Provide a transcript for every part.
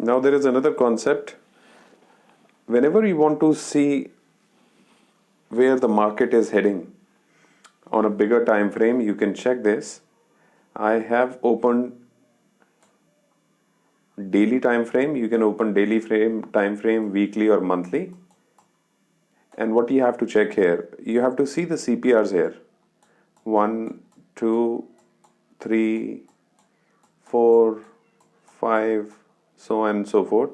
Now there is another concept. Whenever you want to see where the market is heading on a bigger time frame, you can check this. I have opened daily time frame. You can open daily time frame, weekly or monthly. And what you have to check here, you have to see the CPRs here. 1, 2, 3, 4, 5, so on and so forth.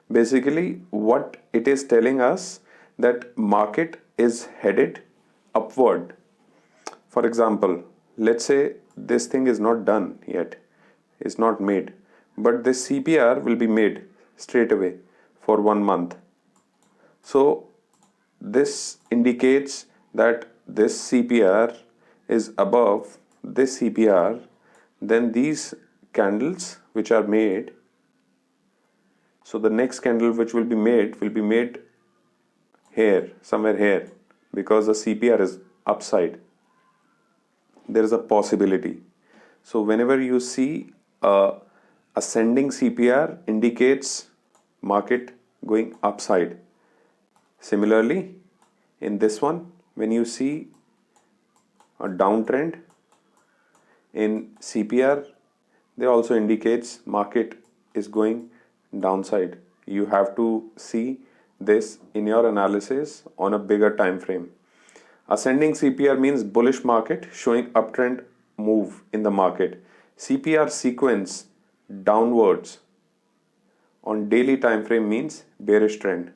Basically, what it is telling us that market is headed upward. For example, let's say this thing is not done yet, it's not made, but this CPR will be made straight away for 1 month. So this indicates that this CPR is above this CPR. Then these candles which are made, so the next candle which will be made here, somewhere here, because the CPR is upside. There is a possibility. So whenever you see a ascending CPR, indicates market going upside. Similarly, in this one, when you see a downtrend in CPR, they also indicates market is going downside. You have to see this in your analysis on a bigger time frame. Ascending CPR means bullish market showing uptrend move in the market. CPR sequence downwards on daily time frame means bearish trend.